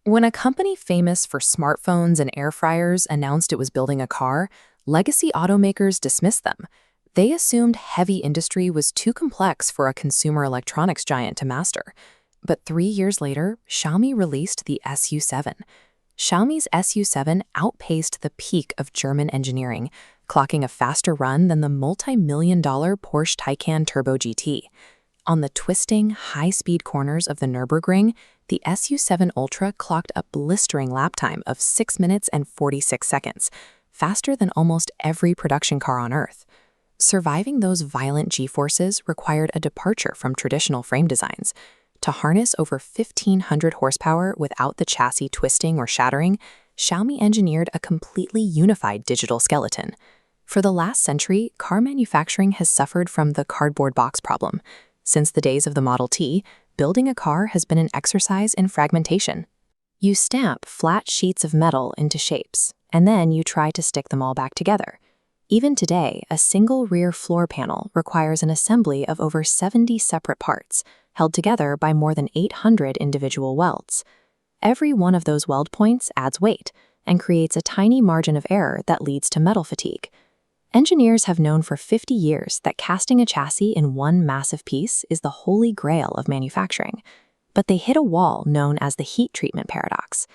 When a company famous for smartphones and air fryers announced it was building a car, legacy automakers dismissed them. They assumed heavy industry was too complex for a consumer electronics giant to master. But 3 years later, Xiaomi released the SU7. Xiaomi's SU7 outpaced the peak of German engineering, clocking a faster run than the multi-million-dollar Porsche Taycan Turbo GT. On the twisting, high-speed corners of the Nürburgring, the SU7 Ultra clocked a blistering lap time of 6 minutes and 46 seconds, faster than almost every production car on Earth. Surviving those violent G-forces required a departure from traditional frame designs. To harness over 1,500 horsepower without the chassis twisting or shattering, Xiaomi engineered a completely unified digital skeleton. For the last century, car manufacturing has suffered from the cardboard box problem. Since the days of the Model T, building a car has been an exercise in fragmentation. You stamp flat sheets of metal into shapes, and then you try to stick them all back together. Even today, a single rear floor panel requires an assembly of over 70 separate parts, held together by more than 800 individual welds. Every one of those weld points adds weight and creates a tiny margin of error that leads to metal fatigue. Engineers have known for 50 years that casting a chassis in one massive piece is the holy grail of manufacturing, but they hit a wall known as the heat treatment paradox.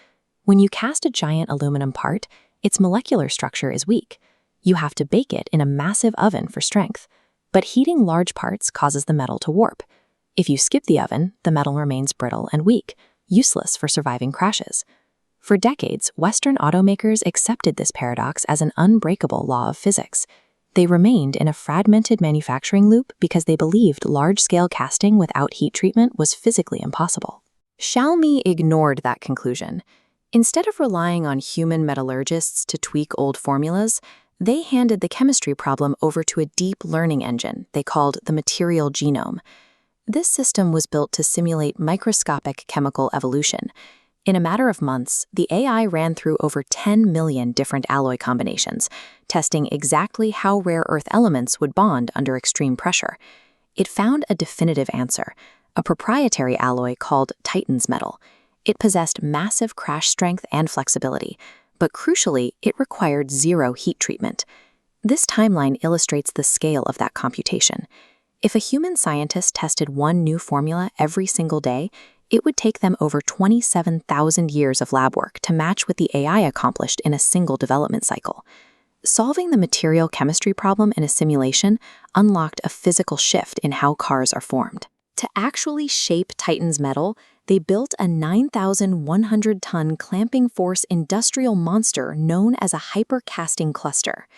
When you cast a giant aluminum part, its molecular structure is weak. You have to bake it in a massive oven for strength, but heating large parts causes the metal to warp. If you skip the oven, the metal remains brittle and weak, useless for surviving crashes. For decades, Western automakers accepted this paradox as an unbreakable law of physics. They remained in a fragmented manufacturing loop because they believed large-scale casting without heat treatment was physically impossible. Xiaomi ignored that conclusion. Instead of relying on human metallurgists to tweak old formulas, they handed the chemistry problem over to a deep learning engine they called the material genome. This system was built to simulate microscopic chemical evolution. In a matter of months, the AI ran through over 10 million different alloy combinations, testing exactly how rare earth elements would bond under extreme pressure. It found a definitive answer, a proprietary alloy called Titan's metal. It possessed massive crash strength and flexibility, but crucially, it required zero heat treatment. This timeline illustrates the scale of that computation. If a human scientist tested one new formula every single day, it would take them over 27,000 years of lab work to match what the AI accomplished in a single development cycle. Solving the material chemistry problem in a simulation unlocked a physical shift in how cars are formed. To actually shape Titan's metal, they built a 9,100-ton clamping force industrial monster known as a hypercasting cluster.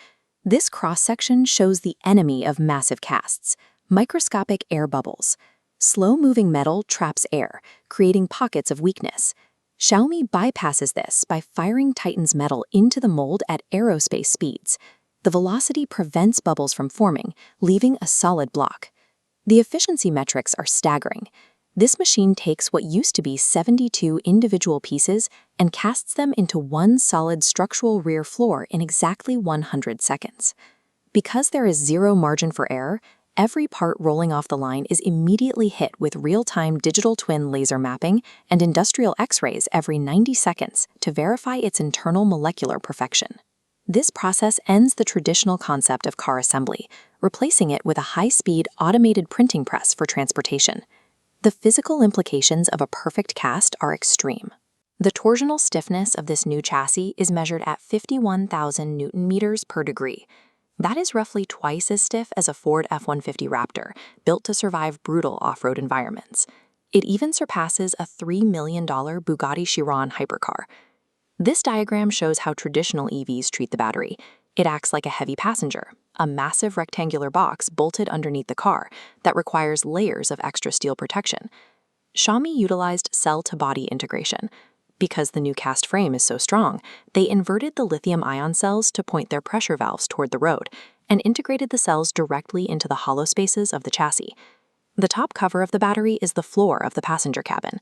This cross-section shows the enemy of massive casts: microscopic air bubbles. Slow-moving metal traps air, creating pockets of weakness. Xiaomi bypasses this by firing Titan's metal into the mold at aerospace speeds. The velocity prevents bubbles from forming, leaving a solid block. The efficiency metrics are staggering. This machine takes what used to be 72 individual pieces and casts them into one solid structural rear floor in exactly 100 seconds. Because there is zero margin for error, every part rolling off the line is immediately hit with real-time digital twin laser mapping and industrial X-rays every 90 seconds to verify its internal molecular perfection. This process ends the traditional concept of car assembly, replacing it with a high-speed automated printing press for transportation. The physical implications of a perfect cast are extreme. The torsional stiffness of this new chassis is measured at 51,000 Newton meters per degree. That is roughly twice as stiff as a Ford F-150 Raptor, built to survive brutal off-road environments. It even surpasses a $3 million Bugatti Chiron hypercar. This diagram shows how traditional EVs treat the battery. It acts like a heavy passenger, a massive rectangular box bolted underneath the car that requires layers of extra steel protection. Xiaomi utilized cell-to-body integration. Because the new cast frame is so strong, they inverted the lithium-ion cells to point their pressure valves toward the road and integrated the cells directly into the hollow spaces of the chassis. The top cover of the battery is the floor of the passenger cabin.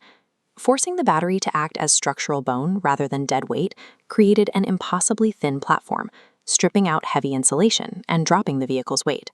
Forcing the battery to act as structural bone rather than dead weight created an impossibly thin platform, stripping out heavy insulation and dropping the vehicle's weight.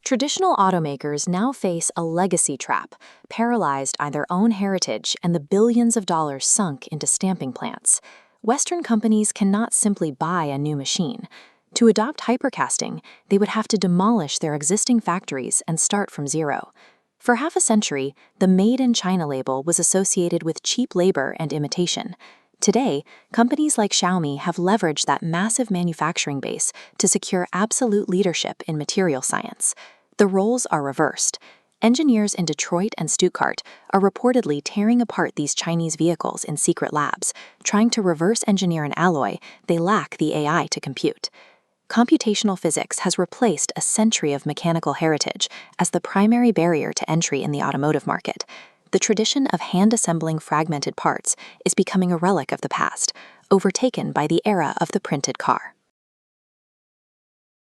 Traditional automakers now face a legacy trap, paralyzed by their own heritage and the billions of dollars sunk into stamping plants. Western companies cannot simply buy a new machine. To adopt hypercasting, they would have to demolish their existing factories and start from zero. For half a century, the Made in China label was associated with cheap labor and imitation. Today, companies like Xiaomi have leveraged that massive manufacturing base to secure absolute leadership in material science. The roles are reversed. Engineers in Detroit and Stuttgart are reportedly tearing apart these Chinese vehicles in secret labs, trying to reverse engineer an alloy they lack the AI to compute. Computational physics has replaced a century of mechanical heritage as the primary barrier to entry in the automotive market. The tradition of hand-assembling fragmented parts is becoming a relic of the past, overtaken by the era of the printed car.